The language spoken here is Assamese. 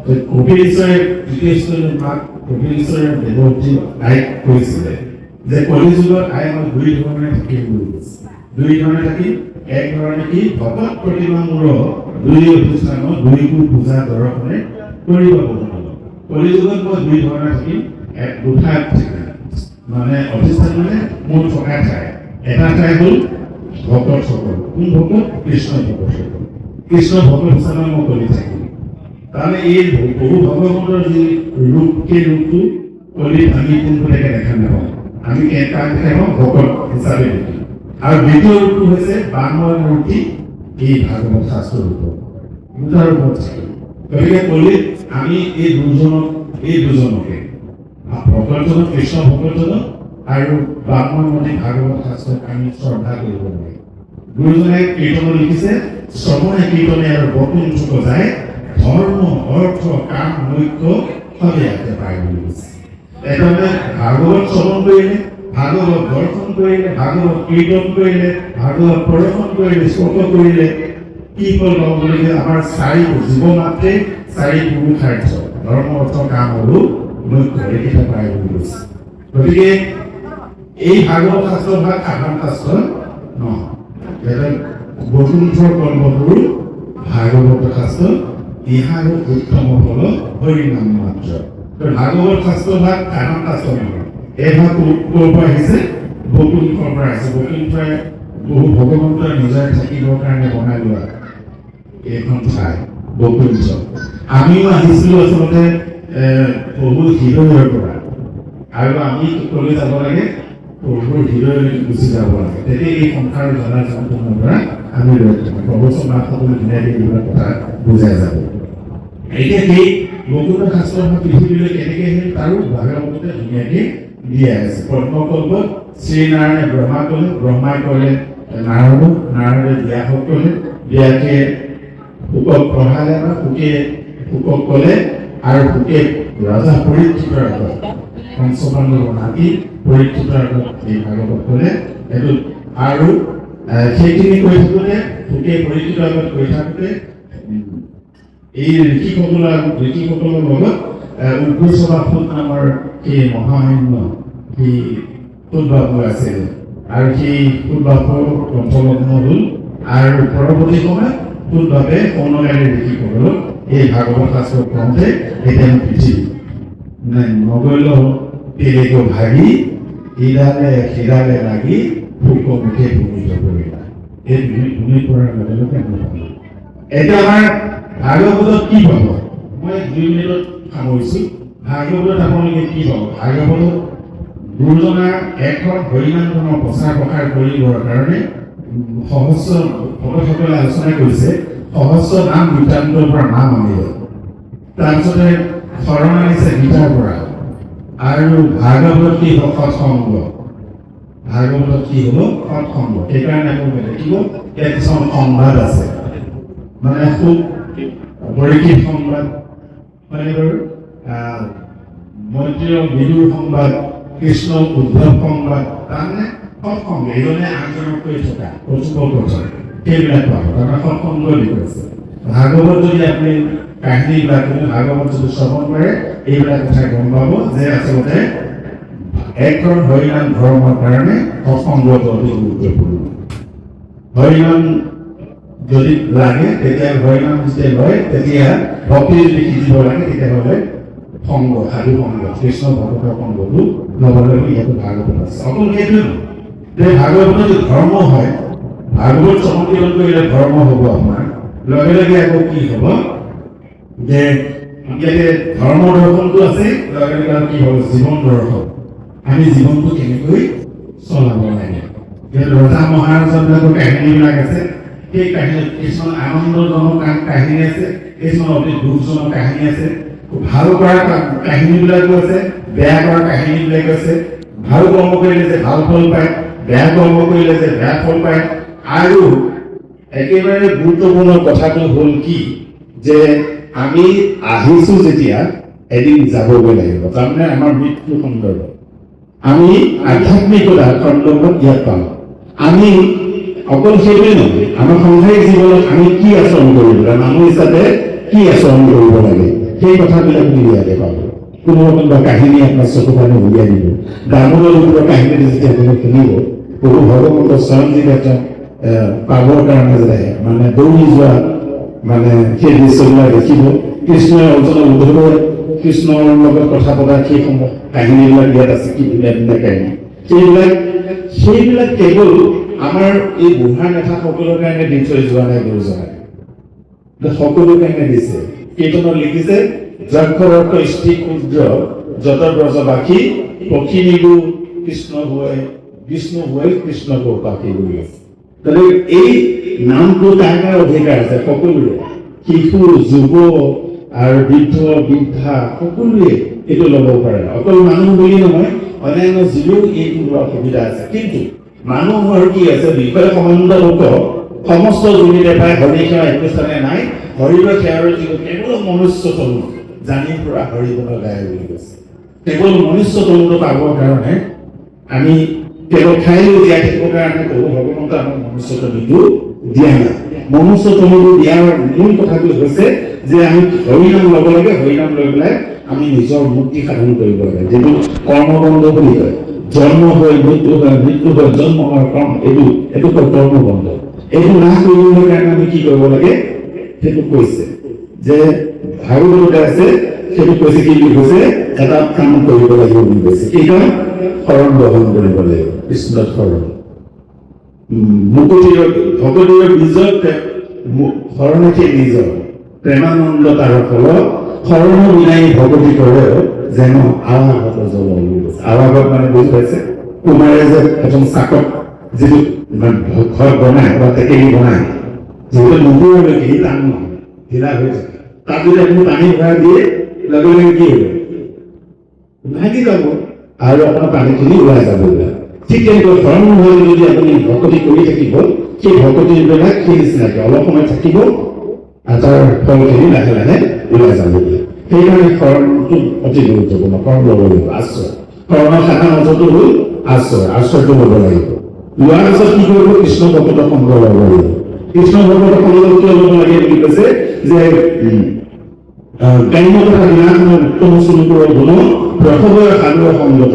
কপিল ঈশ্বৰে কপিল ঈশ্বৰে দেৱতী আইক কৈছিলে যে কলিযুগত আই মই দুই ধৰণে থাকিম বুলি কৈছে। দুই ধৰণে থাকিম, এক ধৰণে কি ভকত প্ৰতিমামূলক দুই অনুষ্ঠানত দুইকো পূজা দৰ্শনে কৰিব পাৰোঁ। কলিযুগত মই দুই ধৰণে থাকিম, এক দুঠাইত থাকিম, মানে অধিষ্ঠান মানে মোৰ থকা ঠাই। এটা ঠাই হ'ল ভকতসকল। কোন ভকত? কৃষ্ণ ভকতসকল। কৃষ্ণ ভকত হিচাপে মই কৰি থাকিম। তাৰমানে এই বহু ভগৱন্তৰ যি ৰূপ, সেই ৰূপটো কলিত আমি কোনবিলাকে দেখা নাপাওঁ। আমি কাক দেখা পাওঁ? ভকত হিচাপে দেখি। আৰু দ্বিতীয় ৰূপটো হৈছে বাংময় মূৰ্তি, এই ভাগৱত শাস্ত্ৰ ৰূপ দুটা ৰূপত থাকে। গতিকে কলিত আমি এই দুজনকে ভকতজনক, কৃষ্ণ ভকতজনক আৰু বাংময় মূৰ্তি ভাগৱত শাস্ত্ৰক আমি শ্ৰদ্ধা কৰিব লাগে। গুৰুজনে কীৰ্তনত লিখিছে, শ্ৰৱণে কীৰ্তনে আৰু বতুন চুক যায়, ধৰ্ম অৰ্থ কাম মোক্ষ সবে ইয়াতে পায় বুলি কৈছে। তাৰমানে ভাগৱত শ্ৰৱণ কৰিলে, ভাগৱত দৰ্শন কৰিলে, ভাগৱত কীৰ্তন কৰিলে, ভাগৱত প্ৰদৰ্শন কৰিলে, স্পৰ্শ কৰিলে কি ফল পাব বুলি আমাৰ জীৱ মাত্ৰে চাৰি পুৰুষাৰ্থ ধৰ্ম অৰ্থ কাম আৰু মোক্ষ এইকেইটা পায় বুলি কৈছে। গতিকে এই ভাগৱত শাস্ত্ৰ ভাগ সাধাৰণ শাস্ত্ৰ নহয়। বৈকুণ্ঠৰ কল্পতৰু ভাগৱত শাস্ত্ৰ ইহাৰ উত্তম ফল হৰিনাম মাত্ৰ। ভাগৱত শাস্ত্ৰ ভাগ সাধাৰণ শাস্ত্ৰ নহয়। এই ভাগ ক'ৰ পৰা আহিছে? বৈকুণ্ঠৰ পৰা আহিছে। বৈকুণ্ঠই বহু ভগৱন্তই নিজৰ থাকিবৰ কাৰণে বনাই লোৱা এইখন ঠাই বৈকুণ্ঠ। আমিও আহিছিলোঁ আচলতে প্ৰভুৰ হৃদয়ৰ পৰা, আৰু আমি ক'লৈ যাব লাগে? প্ৰভুৰ হৃদয়লৈ গুচি যাব লাগে। তেতিয়া এই সংসাৰ জনা যন্ত্ৰণৰ পৰা আমি প্ৰবচন সকলো ধুনীয়াকৈ এইবিলাক কথা বুজাই যাব। এতিয়া সেই বৈকুণ্ঠ শাস্ত্ৰ পৃথিৱীলৈ কেনেকৈ আহিল তাৰো ভাগৱততে ধুনীয়াকৈ দিয়া আছে। পদ্মকল্পত শ্ৰীনাৰায়ণে ব্ৰহ্মা ক'লে, ব্ৰহ্মাই ক'লে নাৰদক, নাৰদে ব্যাসক ক'লে, ব্যাসে শুকক পঢ়ালে বা শুকক ক'লে, আৰু শুকে ৰজা পৰীক্ষিতৰ আগত পঞ্চপাণ্ডৱৰ নাতি পৰীক্ষিতৰ আগত এই ভাগৱত ক'লে। এইটো আৰু সেইখিনি কৈ থাকোঁতে শুকে পৰীক্ষিতৰ আগত কৈ থাকোঁতে এই ঋষিসকলৰ লগত উগ্ৰসভা ফুট নামৰ সেই মহামান্য সেই ফুটবাপু আছিল, আৰু সেই ফুটবাপুৰ কণ্ঠলগ্ন হ'ল। আৰু পৰৱৰ্তী সময়ত ফুটবাপে অনুগামী ঋষিসকলক এই ভাগৱত শাস্ত্ৰ কওঁতে এতিয়া পৃথিৱী নগৈল তেলেগো ভাগি ইডালে সিডালে লাগি ফুক মুখে ভূমিত কৰিলা। এই ভূমি পৰাৰ লগে লগে আমি পালোঁ। এতিয়া আমাৰ ভাগৱতত কি পাব? মই 2 মিনিটত সামৰিছোঁ। ভাগৱতত আপোনালোকে কি পাব? ভাগৱতত গুৰুজনাৰ এখন হৰিনাম ধৰ্মৰ প্ৰচাৰ প্ৰসাৰ কৰিবৰ কাৰণে সহস্ৰ ভকতসকলে আলোচনা কৰিছে। সহস্ৰ নাম গীতান্তৰ পৰা নাম আনিলে, তাৰপিছতে শৰণ আনিছে গীতাৰ পৰা। আৰু ভাগৱতত কি হ'ল? সৎসংগ। ভাগৱতত কি হ'ব? সৎসংগ। সেইকাৰণে আপোনালোকে দেখিব ইয়াত কিছুমান সংবাদ আছে, মানে খুব পৰীক্ষিত সংবাদ, মানে মন্ত্ৰীয় বিদুৰ সংবাদ, কৃষ্ণ উদ্ধৱ সংবাদ, তাৰমানে সৎসংগ। এইজনে আনজনক কৈ থকা কথোপকথন সেইবিলাক পাব। তাৰমানে সৎসংগ দেখুৱাইছে। ভাগৱত যদি আপুনি কাহিনীবিলাক ভাগৱত যদি শ্ৰৱণ কৰে এইবিলাক কথা গম পাব যে আচলতে একজন হৰিনাম ধৰ্মৰ কাৰণে সৎসংগটো অতি গুৰুত্বপূৰ্ণ। হৰিনাম যদি লাগে তেতিয়া হৰিনাম যেতিয়া লয় তেতিয়া ভক্তি যদি শিকিব লাগে তেতিয়াহ'লে সংগ, সাধু সংগ, কৃষ্ণ ভকতৰ সংগটো ল'বলৈ ইয়াতো ভাগৱত আছে। অকল সেইটোৱে নহয় যে ভাগৱত যদি ধৰ্ম হয়, ভাগৱত শ্ৰৱণ কীৰ্তন কৰিলে ধৰ্ম হ'ব আপোনাৰ, লগে লগে আকৌ কি হ'ব যে ইয়াতে ধৰ্ম দৰ্শনটো আছে, লগে লগে আৰু কি হ'ব? জীৱন দৰ্শন। আমি জীৱনটো কেনেকৈ চলাব লাগে। যিহেতু ৰজা মহাৰাজাবিলাকৰ কাহিনীবিলাক আছে, সেই কাহিনীত কিছুমান আনন্দজনক কাহিনী আছে, কিছুমান অতি দুখজনক কাহিনী আছে, ভাল কৰা কাহিনীবিলাকো আছে, বেয়া কৰা কাহিনীবিলাক আছে। ভাল কৰ্ম কৰিলে যে ভাল ফল পায়, বেয়া কৰ্ম কৰিলে যে বেয়া ফল পায়। আৰু একেবাৰে গুৰুত্বপূৰ্ণ কথাটো হ'ল কি যে আমি আহিছোঁ যেতিয়া এদিন যাবগৈ লাগিব। তাৰমানে আমাৰ মৃত্যু সন্দৰ্ভত আমি আধ্যাত্মিকতা সন্দৰ্ভত ইয়াত পাওঁ। আমি অকল সেইটোৱে নহয়, আমাৰ সাংসাৰিক জীৱনত আমি কি আচৰণ কৰিব লাগে, মানুহ হিচাপে কি আচৰণ কৰিব লাগে সেই কথাবিলাক ইয়াতে পাব। কোনো কোনোবা কাহিনী আপোনাৰ চকু পানী উলিয়াই দিব। দামোদৰ ওপৰৰ কাহিনীটো যেতিয়া আপুনি শুনিব, প্ৰভু ভগৱন্ত স্বয়ংজীৱিত পাবৰ কাৰণে যায় মানে দৌৰি যোৱা মানে সেই দৃশ্যবিলাক দেখিব। কৃষ্ণই অৰ্জুনক উদ্ধৱ কৃষ্ণৰ লগত কথা পতা সেইসমূহ কাহিনীবিলাক ইয়াত আছে, কি ধুনীয়া ধুনীয়া কাহিনী। সেইবিলাক কেৱল আমাৰ এই বুঢ়া নেতাসকলৰ কাৰণে দি থৈ যোৱা নাই গুৰুজনাই, সকলো কাৰণে দিছে। কীৰ্তনত লিখিছে যক্ষৰৰ্থ স্থিৰ ক্ষুদ্ৰ যত ব্ৰজবাসী পক্ষী নিগু কৃষ্ণ হৈ বিষ্ণু হৈ কৃষ্ণ পাখি বুলি আছে। তাহলে এই নামটো কাৰ কাৰ অধিকাৰ আছে? সকলোৰে, শিশু যুৱ আৰু বৃদ্ধ বৃদ্ধা সকলোৱে এইটো ল'ব পাৰে। অকল মানুহ বুলি নহয়, অন্যান্য জীৱেও এইটো লোৱাৰ সুবিধা আছে। কিন্তু মানুহৰ কি আছে, বিষয় সম্বন্ধ লোক সমস্ত জুনিতে পায় হৰি সেৱা একো স্থানে নাই, হৰিৰ সেৱাৰ জীৱ কেৱল মনুষ্য তনু জানি পৰা হৰি গুণ গায় বুলি কৈছে। কেৱল মনুষ্য তনুটো পাবৰ কাৰণে আমি কেৱল খাই জীয়াই থাকিবৰ কাৰণে প্ৰভু ভগৱন্ত আমাক মনুষ্য তনুটো দিয়া নাই। মনুষ্য তনুটো দিয়াৰ মূল কথাটো হৈছে যে আমি হৰিনাম ল'ব লাগে, হৰিনাম লৈ পেলাই আমি নিজৰ মুক্তি সাধন কৰিব লাগে, যিটো কৰ্মবন্ধ বুলি কয়। জন্ম হৈ মৃত্যু হয়, মৃত্যু হৈ জন্ম হয় কৰ্ম, এইটো কৰ্মবন্ধ। এইটো নাশ কৰিবলৈ কাৰণে আমি কি কৰিব লাগে সেইটো কৈছে যে ভাগৱততে আছে, সেইটো কৈছে কি বুলি কৈছে, এটা কাম কৰিব লাগিব বুলি কৈছে। কি কাম? শৰণ গ্ৰহণ কৰিব লাগিব, কৃষ্ণত শৰণ। মুকুতিৰ ভগৱতীৰ নিজৰ শৰণে নিজৰ প্ৰেমানন্দ তাৰ ফল শৰণ বিনাই ভগৱতী কৰে যেন আৱাগত জল বুলি কৈছে। আৱাগত মানে বুজি পাইছে, কুমাৰে যে এখন চাকত যিটো ঘৰ বনায় বা টেকেলি বনায়, যিহেতু নুপুৰলৈকে সি টান নহয়, ঢিলা হৈ থাকে। তাত যদি আপুনি পানী ভৰাই দিয়ে লগে লগে কি হ'ব? ভাগি যাব আৰু আপোনাৰ পানীখিনি ওলাই যাব। ঠিক তেনেকৈ শৰণ হৈ যদি আপুনি ভকতি কৰি থাকিব, সেই ভকতিবিলাক সেই নিচিনাকে অলপ সময় থাকিব আৰু তাৰ ফলখিনি লাহে লাহে ওলাই যাব। সেইকাৰণে শৰণটো অতি গুৰুত্বপূৰ্ণ। শৰণ ল'ব লাগিব, আশ্ৰয়। শৰণৰ শাখা মন্ত্ৰটো হ'ল আশ্ৰয়, আশ্ৰয়টো ল'ব লাগিব। লোৱাৰ পিছত কি কৰিব? কৃষ্ণ ভকত সংগ ল'ব লাগিব। কৃষ্ণ ভকত সংগ কিয় ল'ব লাগে বুলি কৈছে যে গ্ৰাম্য তথা বিনাশনৰ উত্তম শ্লোকৰ গুণ প্ৰসৱৰ সাধুৰ সংগত।